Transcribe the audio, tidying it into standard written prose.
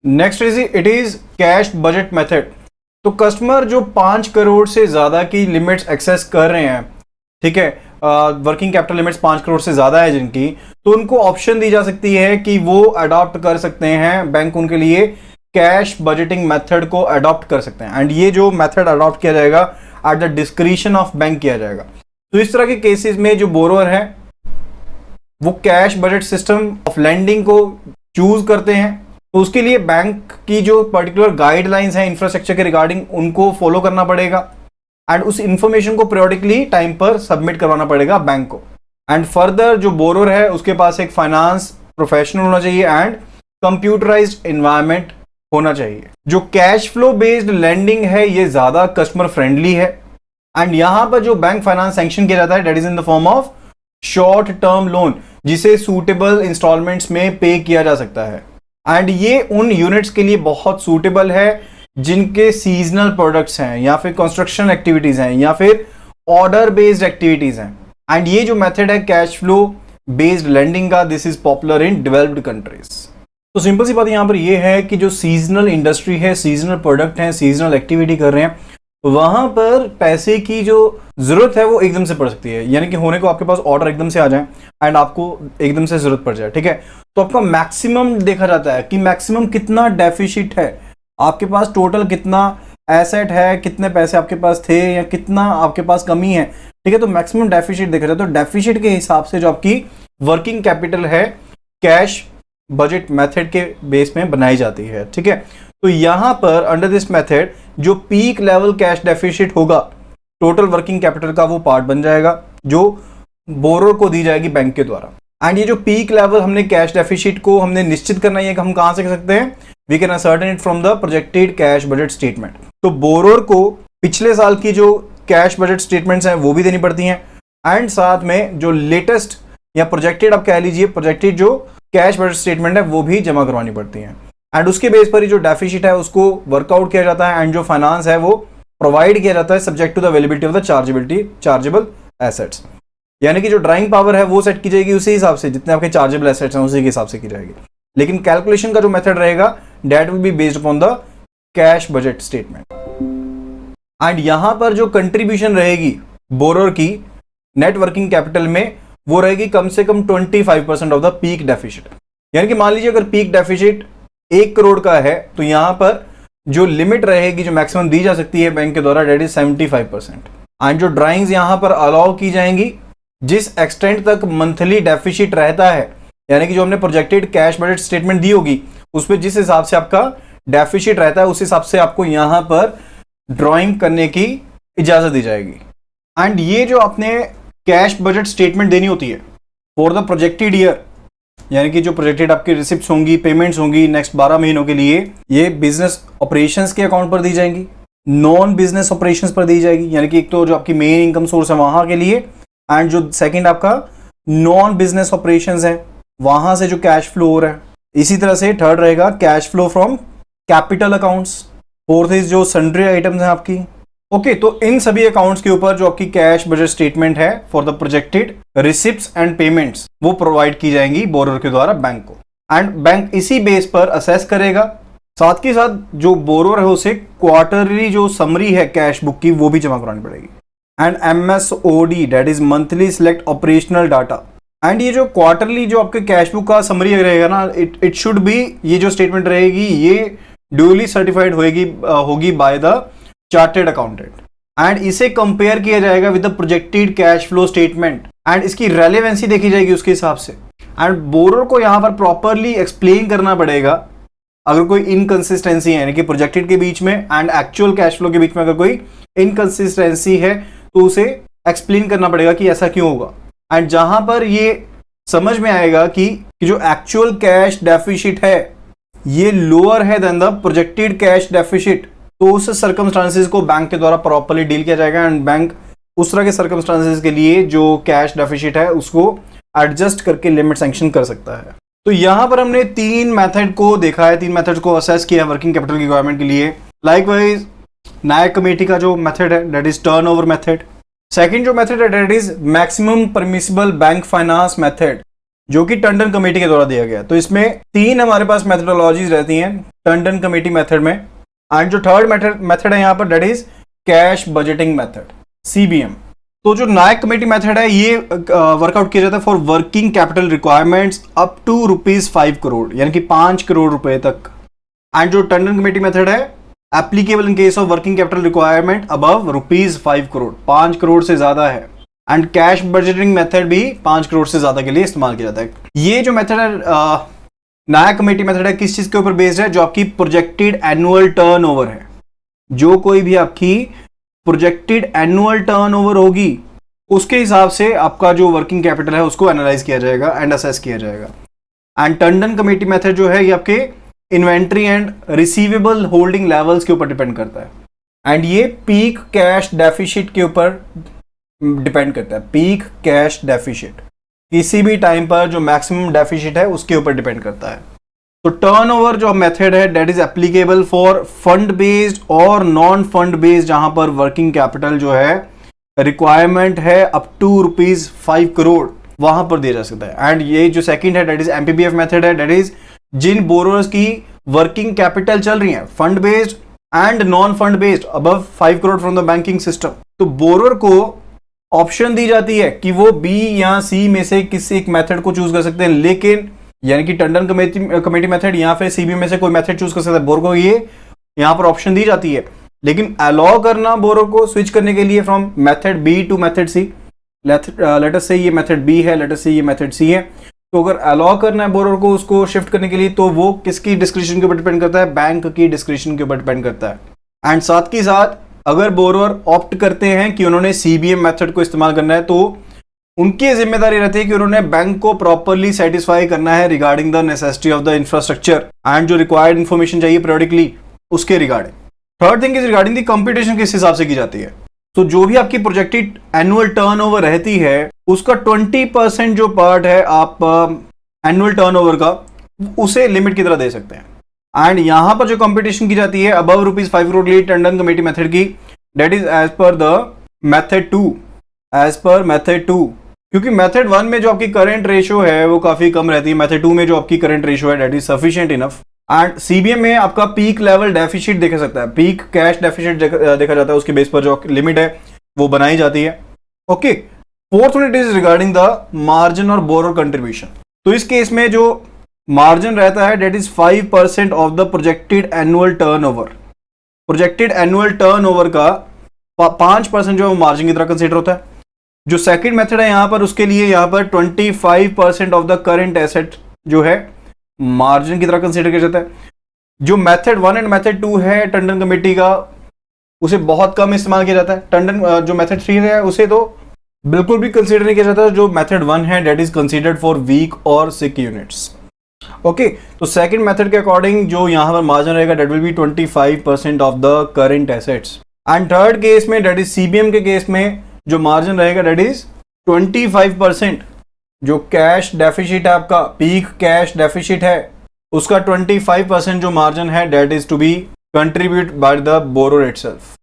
Next it is cash budget method. तो customer जो 5 करोड़ से ज़्यादा की लिमिट्स एक्सेस कर रहे हैं, ठीक है, वर्किंग कैपिटल लिमिट्स 5 करोड़ से ज़्यादा है जिनकी, तो उनको ऑप्शन दी जा सकती है कि वो अडॉप्ट कर सकते हैं, बैंक उनके लिए कैश बजटिंग मेथड को अडॉप्ट कर सकते हैं। एंड ये जो मेथड अडॉप्ट किया जाएगा at the discretion of bank किया जाएगा। तो इस तरह के केसेस में जो बोरोअर है वो cash budget system of lending को चूज करते हैं, तो उसके लिए बैंक की जो पर्टिकुलर गाइडलाइंस हैं इंफ्रास्ट्रक्चर के रिगार्डिंग उनको फॉलो करना पड़ेगा एंड उस इंफॉर्मेशन को पीरियोडिकली टाइम पर सबमिट करवाना पड़ेगा बैंक को। एंड फर्दर जो बोरोअर है उसके पास एक फाइनेंस प्रोफेशनल होना चाहिए एंड कंप्यूटराइज्ड एनवायरनमेंट होना चाहिए। जो कैश फ्लो बेस्ड लेंडिंग है ये ज्यादा कस्टमर फ्रेंडली है एंड यहां पर जो बैंक फाइनेंस सैंक्शन किया जाता है that is in the form of short term loan, जिसे सूटेबल इंस्टॉलमेंट्स में पे किया जा सकता है। एंड ये उन यूनिट्स के लिए बहुत सूटेबल है जिनके सीजनल प्रोडक्ट्स हैं या फिर कंस्ट्रक्शन एक्टिविटीज हैं या फिर ऑर्डर बेस्ड एक्टिविटीज हैं। एंड ये जो मेथड है कैश फ्लो बेस्ड लेंडिंग का, this is popular in developed countries. तो सिंपल सी बात यहां पर ये है कि जो सीजनल इंडस्ट्री है, सीजनल प्रोडक्ट है, सीजनल एक्टिविटी कर रहे हैं, वहां पर पैसे की जो जरूरत है वो एकदम से पड़ सकती है। यानी कि होने को आपके पास ऑर्डर एकदम से आ जाए एंड आपको एकदम से जरूरत पड़ जाए, ठीक है, तो आपका मैक्सिमम देखा जाता है कि मैक्सिमम कितना डेफिसिट है आपके पास, टोटल कितना एसेट है, कितने पैसे आपके पास थे या कितना आपके पास कमी है, ठीक है, तो मैक्सिमम डेफिसिट देखा जाए। तो डेफिसिट के हिसाब से जो आपकी वर्किंग कैपिटल है कैश बजट मेथड के बेस में बनाई जाती है, ठीक है। तो यहां पर अंडर दिस मेथड जो पीक लेवल कैश डेफिसिट होगा टोटल वर्किंग कैपिटल का वो पार्ट बन जाएगा जो बोरोर को दी जाएगी बैंक के द्वारा। एंड ये जो पीक लेवल हमने कैश डेफिसिट को हमने निश्चित करना है कि हम कहां से कर सकते हैं, we can ascertain it from the projected cash budget statement. तो बोरोर को पिछले साल की जो कैश बजट स्टेटमेंट्स हैं वो भी देनी पड़ती हैं एंड साथ में जो लेटेस्ट या प्रोजेक्टेड आप कह लीजिए प्रोजेक्टेड जो कैश बजट स्टेटमेंट है वो भी जमा करवानी पड़ती है। एंड उसके बेस पर ही जो डेफिसिट है उसको वर्कआउट किया जाता है एंड जो फाइनेंस है वो प्रोवाइड किया जाता है subject to the availability of the chargeable assets. यानी कि जो ड्राइंग पावर है वो सेट की जाएगी उसी हिसाब से, जितने आपके चार्जेबल एसेट्स हैं उसी के हिसाब से की जाएगी। लेकिन कैलकुलेशन का जो मेथड रहेगा that will be based upon the cash budget statement. And यहां पर जो कंट्रीब्यूशन रहेगी बोरोर की नेट वर्किंग कैपिटल में वो रहेगी कम से कम 25% ऑफ द पीक डेफिसिट। यानी कि मान लीजिए अगर पीक डेफिसिट 1 करोड़ का है तो यहां पर जो लिमिट रहेगी जो मैक्सिमम दी जा सकती है बैंक के द्वारा दैट इज 75%। एंड जो ड्राइंग्स यहां पर अलाउ की जाएंगी जिस एक्सटेंट तक मंथली डेफिसिट रहता है, यानी कि जो हमने प्रोजेक्टेड कैश बजट स्टेटमेंट दी होगी उस पर जिस हिसाब से आपका डेफिसिट रहता है उस हिसाब से आपको यहां पर ड्राइंग करने की इजाजत दी जाएगी। एंड ये जो आपने कैश बजट स्टेटमेंट देनी होती है फॉर द प्रोजेक्टेड ईयर, यानी कि जो प्रोजेक्टेड आपकी रिसिप्ट्स होंगी, पेमेंट्स होंगी नेक्स्ट 12 महीनों के लिए, ये बिजनेस ऑपरेशंस के अकाउंट पर दी जाएंगी, नॉन बिजनेस ऑपरेशंस पर दी जाएगी। यानी कि एक तो जो आपकी मेन इनकम सोर्स है वहां के लिए एंड जो सेकंड आपका नॉन बिजनेस ऑपरेशंस है वहां से जो कैश फ्लो हो रहा है। इसी तरह से थर्ड रहेगा cash flow from capital accounts. Fourth is जो सन्ड्री आइटम्स हैं आपकी। ओके, तो इन सभी अकाउंट्स के ऊपर जो आपकी कैश बजट स्टेटमेंट है for the projected receipts and payments वो प्रोवाइड की जाएंगी बोरोर के द्वारा बैंक को एंड बैंक इसी बेस पर असेस करेगा। साथ के साथ जो बोरोर है उसे क्वार्टरली जो समरी है कैश बुक की वो भी जमा करानी पड़ेगी and MSOD that is monthly select operational data. And ये जो क्वार्टरली जो आपके कैश बुक का समरी रहेगा ना, इट शुड बी, ये जो स्टेटमेंट रहेगी ये ड्यूली सर्टिफाइड होगी by the chartered accountant and इसे कंपेयर किया जाएगा with the projected cash flow statement and इसकी रेलेवेंसी देखी जाएगी उसके हिसाब से। एंड बोरोर को यहां पर प्रॉपरली एक्सप्लेन करना पड़ेगा अगर कोई इनकंसिस्टेंसी है, यानी कि प्रोजेक्टेड के बीच में एंड एक्चुअल कैश फ्लो के बीच में अगर कोई इनकंसिस्टेंसी है तो उसे एक्सप्लेन करना पड़ेगा कि ऐसा क्यों होगा। एंड जहां पर ये समझ में आएगा कि जो एक्चुअल कैश डेफिसिट है ये लोअर है than the projected cash deficit, तो उस सर्कमस्टांसेस को बैंक के द्वारा प्रॉपर्ली डील किया जाएगा एंड बैंक उस तरह के सर्कमस्टांसेस के लिए जो कैश डेफिसिट है उसको एडजस्ट करके लिमिट सैंक्शन कर सकता है। तो यहां पर हमने 3 मेथड को देखा है, 3 मेथड को असेस किया वर्किंग कैपिटल की रिक्वायरमेंट के लिए। लाइकवाइज नायक कमेटी का जो मेथड है that is turnover method. Second जो मेथड है that is maximum permissible bank finance method. जो कि टंडन कमेटी के द्वारा दिया गया। तो इसमें 3 हमारे पास मेथडोलॉजीज रहती हैं टंडन कमेटी मेथड में। एंड जो थर्ड मेथड है यहाँ पर, that is cash budgeting method, CBM। तो जो नायक कमेटी मेथड है ये वर्कआउट किया जाता है for working capital requirements up to ₹5 crore, यानी कि 5 करोड़ रुपए तक। एंड जो टंडन कमेटी मेथड है applicable in case of working capital requirement above ₹5 crore, 5 crore से ज्यादा है। एंड कैश बजटिंग मेथड भी 5 करोड़ से ज्यादा के लिए इस्तेमाल किया जाता है। ये जो मेथड है नायक कमेटी मेथड है, किस चीज के ऊपर बेस्ड है? जो आपकी प्रोजेक्टेड एनुअल टर्नओवर है। जो कोई भी आपकी प्रोजेक्टेड एनुअल टर्नओवर होगी उसके हिसाब से आपका जो वर्किंग कैपिटल है उसको एनालाइज किया जाएगा एंड असेस किया जाएगा। एंड टंडन कमेटी मेथड जो है ये आपके inventory and receivable holding levels के ऊपर डिपेंड करता है। एंड ये पीक कैश डेफिसिट के ऊपर डिपेंड करता है। पीक कैश डेफिसिट किसी भी टाइम पर जो मैक्सिमम डेफिसिट है उसके ऊपर डिपेंड करता है। तो टर्नओवर जो मेथड है that is applicable for fund based और नॉन फंड बेस्ड, जहां पर वर्किंग कैपिटल जो है रिक्वायरमेंट है अप टू ₹5 करोड़, वहां पर दिया जा सकता है। एंड ये जो सेकंड है दैट इज MPBF मेथड है, दैट इज जिन बोरोअर्स की वर्किंग कैपिटल चल रही है fund based and non fund based above 5 crore from the banking system, तो बोरोअर को ऑप्शन दी जाती है कि वो B या C में से किसी एक मेथड को चूज कर सकते हैं। लेकिन यानी कि टंडन कमेटी मेथड या फिर CBM में से कोई मेथड चूज कर सकता है। बोरोअर को ये यहां पर ऑप्शन दी जाती है, लेकिन अलाउ करना बोरोअर को स्विच करने के लिए from method B to method C, let us say ये मेथड B है, लेट अस से ये मेथड C है, तो अगर अलाउ करना है बोरोअर को उसको शिफ्ट करने के लिए तो वो किसकी डिस्क्रिप्शन के ऊपर डिपेंड करता है? बैंक की डिस्क्रिप्शन के ऊपर डिपेंड करता है। एंड साथ ही साथ अगर बोरोअर ऑप्ट करते हैं कि उन्होंने CBM मेथड को इस्तेमाल करना है तो उनकी जिम्मेदारी रहती है कि उन्होंने बैंक को प्रॉपरली सेटिस्फाई करना है regarding the necessity of the infrastructure and जो रिक्वायर्ड इंफॉर्मेशन चाहिए पीरियडिकली उसके regarding. Third thing is regarding the competition किस हिसाब से की जाती है। तो जो भी आपकी प्रोजेक्टेड एनुअल टर्नओवर रहती है उसका 20% जो पार्ट है आप एनुअल टर्नओवर का उसे लिमिट की तरह दे सकते हैं। एंड यहां पर जो कंपटीशन की जाती है अबव ₹5 करोड़ लिए टंडन कमेटी मेथड की, that is as per the method 2, as per method 2, क्योंकि मेथड 1 में जो आपकी करंट रेशियो है वो काफी कम रहती है। मेथड 2 में जो आपकी करंट रेशियो है that is sufficient enough. And CBM में आपका पीक लेवल डेफिसिट देखा सकता है, पीक कैश डेफिसिट देखा जाता है, उसके बेस पर जो लिमिट है वो बनाई जाती है। Okay, fourth one it is regarding the margin और बोरोअर कंट्रीब्यूशन। तो इस केस में जो मार्जिन रहता है that is 5% of the projected annual turnover. Projected annual turnover का 5% जो है मार्जिन की तरह कंसीडर होता है। जो सेकंड मेथड है यहां पर उसके लिए यहां पर 25% ऑफ द करंट एसेट जो है मार्जिन की तरह कंसीडर किया जाता है। जो मेथड 1 एंड मेथड 2 है टंडन कमेटी का उसे बहुत कम इस्तेमाल किया जाता है। टंडन जो मेथड 3 है उसे तो बिल्कुल भी कंसीडर नहीं किया जाता। जो मेथड 1 है that is considered for weak और सिक यूनिट्स। ओके, तो सेकंड मेथड के अकॉर्डिंग जो यहां पर मार्जिन रहेगा that will be 25% of the current assets. And third case में दैट इज CBM के केस में जो मार्जिन रहेगा दैट इज 25%। जो कैश डेफिसिट है आपका, पीक कैश डेफिसिट है, उसका 25% जो मार्जिन है that is to be contribute by the borrower itself.